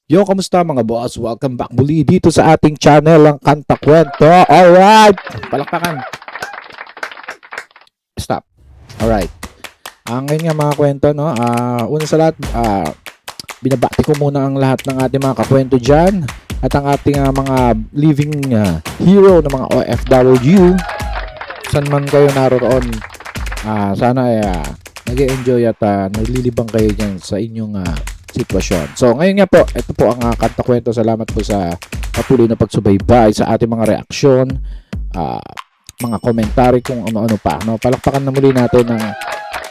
Yo, kamusta mga boss? Welcome back muli dito sa ating channel, ang Kanta Kwento. Alright! Palakpakan. Stop. Alright. Ngayon nga mga kwento, no? Una sa lahat, binabati ko muna ang lahat ng ating mga kakwento dyan at ang ating mga living hero ng mga OFW. Saan man kayo naroon, sana ay nag-enjoy at naglilibang kayo dyan sa inyong sitwasyon. So ngayon nga po, ito po ang Kanta Kwento. Salamat po sa patuloy na pagsubaybay sa ating mga reaksyon, mga komentary kung ano-ano pa. No? Palakpakan na muli natin ang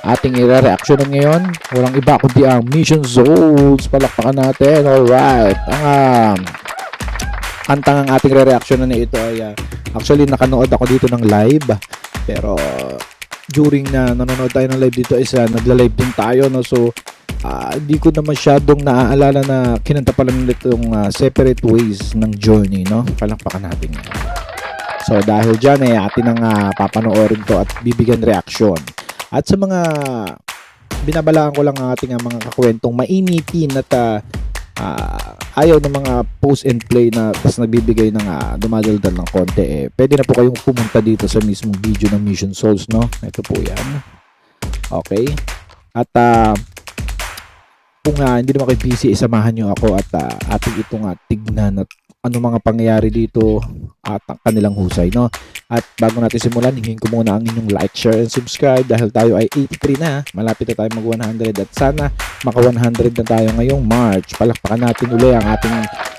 ating ire-reaksyonan ngayon. Walang iba kundi ang Mission Souls. Palakpakan natin. Alright. Ang kantang ang ating re-reaksyonan na ito ay actually nakanood ako dito ng live. Pero during na nanonood tayo ng live dito is nagla-live din tayo. No? So hindi ko na masyadong naaalala na kinanta pala nila itong Separate Ways ng Journey, no? Palakpakan natin. So dahil dyan atin ang papanoorin to at bibigyan reaksyon. At sa mga binabalaan ko lang ang ating mga kakwentong mainitin at ayaw ng mga post and play na tas nagbibigay ng dumadaldal ng konti, pwede na po kayong pumunta dito sa mismong video ng Mission Souls, no? Ito po yan. Okay. At kung hindi naman kayo busy, isamahan nyo ako at ating itong tignan at ano mga pangyayari dito at ang kanilang husay, no? At bago natin simulan, hingin ko muna ang inyong like, share, and subscribe dahil tayo ay 83 na. Malapit na tayo mag 100 at sana maka 100 na tayo ngayong March. Palakpakan natin uli ang ating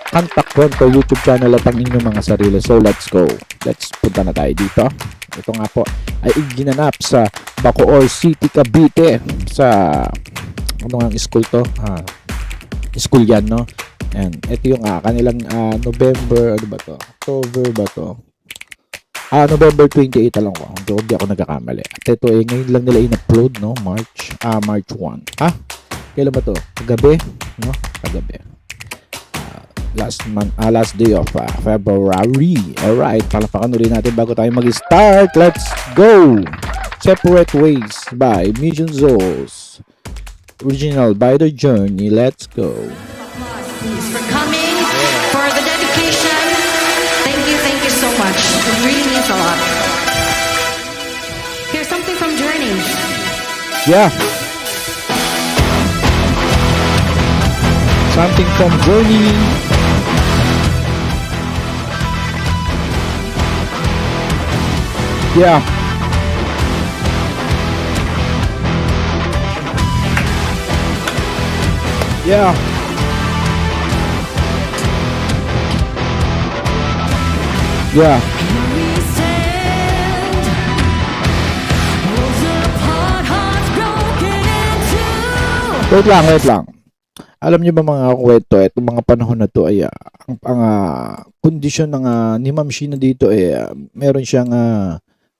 Kanta Kwento YouTube channel at ang inyong mga sarili. So let's go. Let's punta na tayo dito. Ito nga po ay iginanap sa Bacoor City, Cavite, sa ano nga school to? School yan, no? And ito yung kanilang November, ano ba to? October ba to? November 28 lang ko. Hindi ako nagkakamali. At ito ngayon lang nila in-upload, no? March 1. Kailan ba to? Kagabi? No? Kagabi. Last day of February. Alright, palapakan ulit natin bago tayo mag-start. Let's go! Separate Ways by Mission Souls. Original by The Journey. Let's go. Thanks for coming, for the dedication. Thank you so much. It really means a lot. Here's something from Journey. Yeah. Something from Journey. Yeah. Yeah. Yeah. Wait lang. Alam niyo ba mga kwento, itong mga panahon na to ay ang kondisyon ng ni Ma'am Sheena dito meron siyang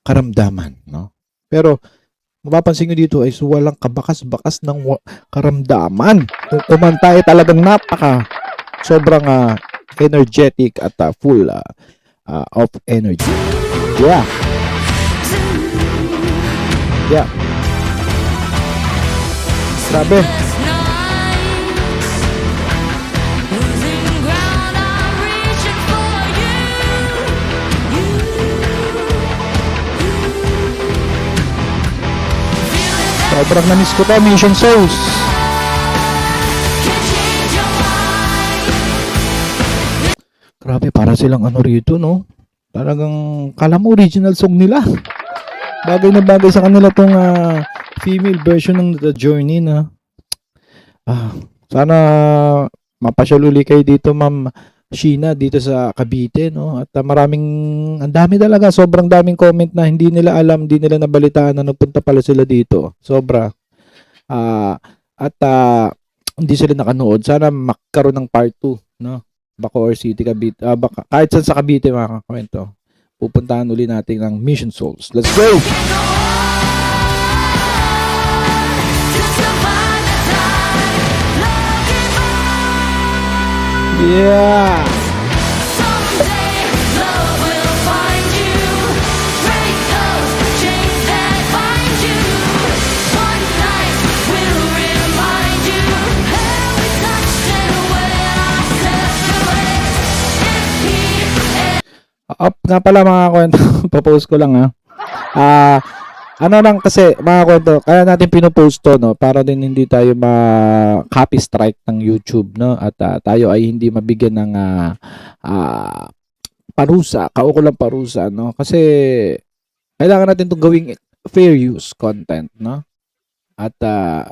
karamdaman, no? Pero mapapansin nyo dito ay walang kabakas-bakas ng karamdaman. Kung kumanta ay talagang sobrang energetic at full of energy. Yeah. Yeah. Sabi. Sobrang na-miss ko to, Mission Souls. Grabe, para silang rito, no? Talagang kala mo original song nila. Bagay na bagay sa kanila tong female version ng The Journey, na sana mapasyal uli kayo dito, Ma'am Sheena, dito sa Cavite, no? At ang dami talaga, sobrang daming comment na hindi nila alam, hindi nila nabalitaan na nagpunta pala sila dito. Sobra. At hindi sila nakanood. Sana magkaroon ng part 2, no? Bacoor City, Cavite. Kahit saan sa Cavite, mga kakwento. Pupuntahan uli natin ang Mission Souls. Let's go! Yeah! Nga pala mga kwento, papost ko lang ha. Ano lang kasi mga kwento, kaya natin pinopost to, no, para din hindi tayo ma-copy strike ng YouTube, no, at tayo ay hindi mabigyan ng parusa, kaukulang parusa, no, kasi kailangan natin itong gawing fair use content, no, at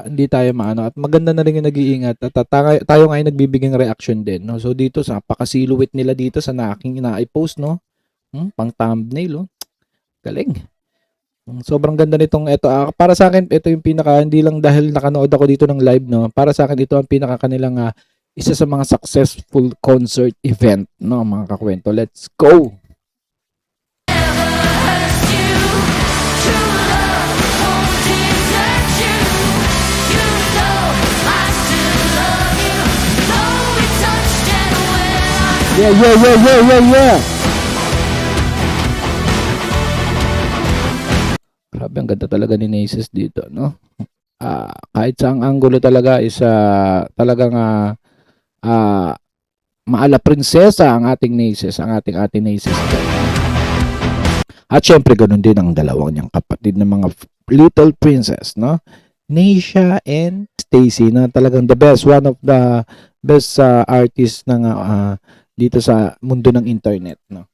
hindi tayo maano, at maganda na rin yung nag-iingat, at tayo nga ay nagbibigay ng reaction din, no. So dito sa pakasiluwit nila dito sa aking na-post, no, pang thumbnail, oh, galing. Sobrang ganda nitong ito. Para sa akin, ito yung pinaka, hindi lang dahil nakanood ako dito ng live, no. Para sa akin, ito ang pinaka kanilang isa sa mga successful concert event, no, mga kakwento. Let's go! Yeah! Grabe, ang ganda talaga ni Naces dito, no? Kahit sa ang angulo talaga is talagang maala prinsesa ang ating Naces, ang ating Naces. At syempre, ganun din ang dalawang niyang kapatid na mga little princess, no? Naysha and Stacy, na talagang the best, one of the best artists ng dito sa mundo ng internet, no?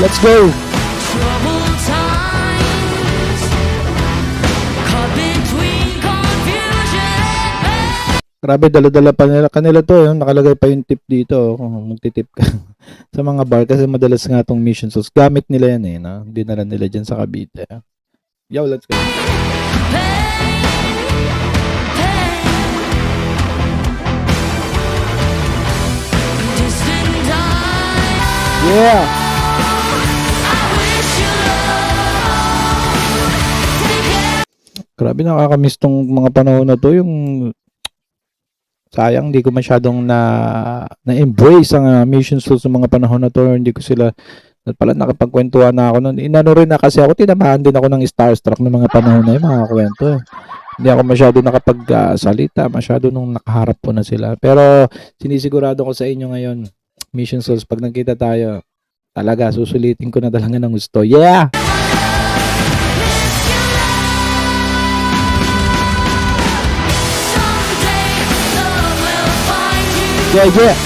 Let's go! Troubled times, caught between confusion. Grabe, dala-dala pa nila. Kanila to, yung nakalagay pa yung tip dito. Kung magtitip ka sa mga bar. Kasi madalas nga itong mission sauce. Gamit nila yan eh. No? Dinala nila dyan sa Cavite. Yo, let's go. Distant eyes, Yeah! I wish you love. Take care. Grabe, nakakamiss tong mga panahon na to. Yung sayang, hindi ko masyadong na-embrace ang mission sauce sa mga panahon na to. Hindi ko sila pala nakapagkwentuhan na ako nun. Inano rin na kasi ako, tinamaan din ako ng starstruck ng mga panahon na yun, mga kwento. Hindi ako masyado nakapagsalita, masyado nung nakaharap ko na sila. Pero sinisigurado ko sa inyo ngayon, mission sauce, pag nagkita tayo, talaga, susulitin ko na talaga ng gusto. Yeah! Someday love will find you. Yeah!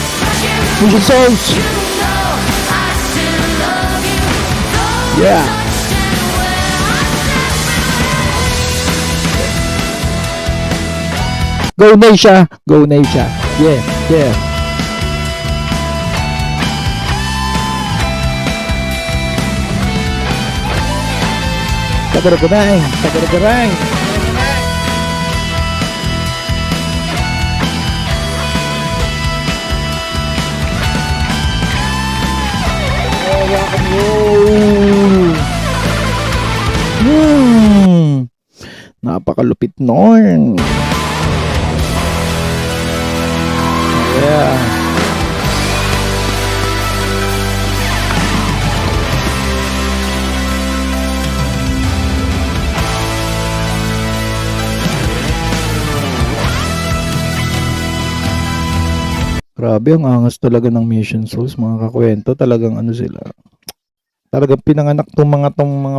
Mission sauce! You know I still love you. Though Yeah! touched and where I stand. Go Naysha! Go Naysha! Yeah! Yeah! Tagaragaray! Tagaragaray! Oh, rock and roll! Napakalupit nun! Yeah! Grabe, ang angas talaga ng mission souls, mga kakwento. Talagang ano sila. Talagang pinanganak tong mga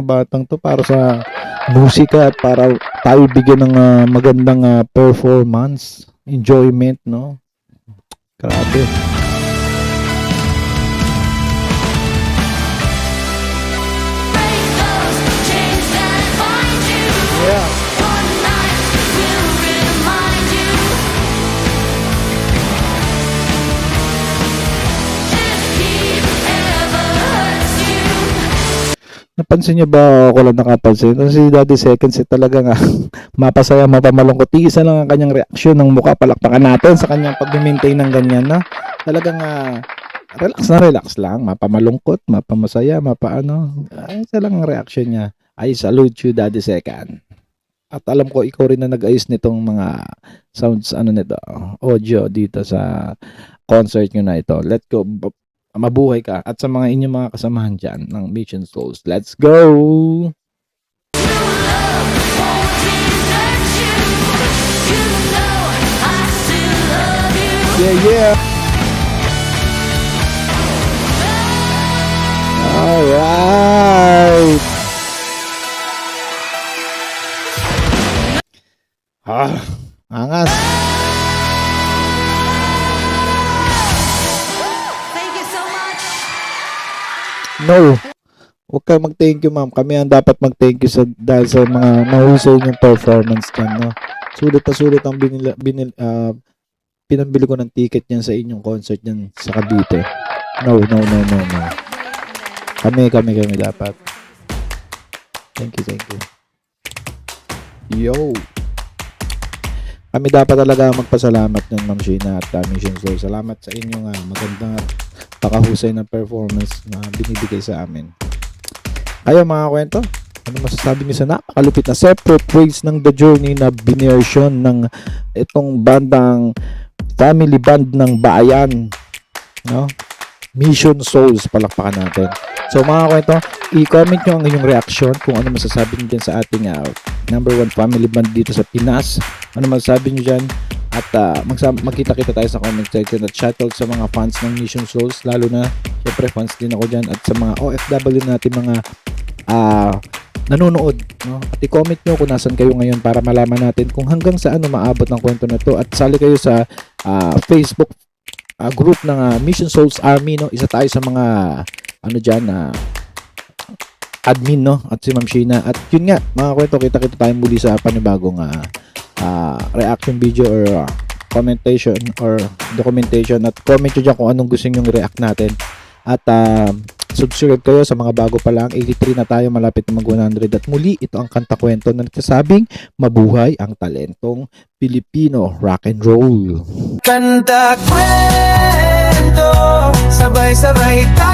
batang to para sa musika at para tayo bigyan ng magandang performance, enjoyment, no? Grabe. Break those chains that bind you. Yeah. One night will remind you. If he ever hurts you. Napansin niyo ba, ako lang nakapansin? Si Daddy Seconds talaga nga mapasaya, mapamalungkot. Isa lang ang kanyang reaksyon ng mukha. Palakpakan natin sa kanyang pag-maintain ng ganyan, na talagang relax lang. Mapamalungkot, mapamasaya, mapaano. Isa lang ang reaksyon niya. I salute you, Daddy Second. At alam ko, ikaw rin na nag-ayos nitong mga sounds, nito, audio dito sa concert nyo na ito. Let's go. Mabuhay ka. At sa mga inyong mga kasamahan dyan ng Mission Souls. Let's go! True love won't desert you. Yeah. Alright. Angas. Thank you so much. No. Huwag kayo mag-thank you, ma'am. Kami ang dapat mag-thank you dahil sa mga mahusay yung performance dyan, no? Sulit na sulit ang pinambili ko ng ticket niyan sa inyong concert niyan sa Cavite. No. Kami dapat. Thank you. Yo. Kami dapat talaga magpasalamat ng Ma'am Sheena at Mission Soul. Salamat sa inyong magandang at pakahusay na performance na binibigay sa amin. Kayo mga kwento, ano masasabi niyo sa napakalupit na separate ways ng The Journey na binersion ng itong bandang family band ng bayan, no? Mission Souls, palakpakan natin. So mga kwento, i-comment nyo ang inyong reaction kung ano masasabi niyo dyan sa ating number 1 family band dito sa Pinas. Ano masasabi niyo dyan? At magkita-kita tayo sa comment section at shoutout sa mga fans ng Mission Souls, lalo na syempre fans din ako dyan, at sa mga OFW natin mga nanonood, no? At i-comment nyo kung nasan kayo ngayon para malaman natin kung hanggang saan maabot ng kwento na to, at sali kayo sa Facebook group ng Mission Souls Army, no? Isa tayo sa mga admin, no? At si Ma'am Sheena. At yun nga mga kwento, kita-kita tayo muli sa panibagong reaction video or commentation or documentation, at comment nyo dyan kung anong gusto nyo react natin. At subscribe kayo sa mga bago pa lang. 83 na tayo, malapit na mag 100. At muli, ito ang kanta kwento na nagsasabing mabuhay ang talentong Pilipino rock and roll. Kanta kwento, sabay-sabay tayo.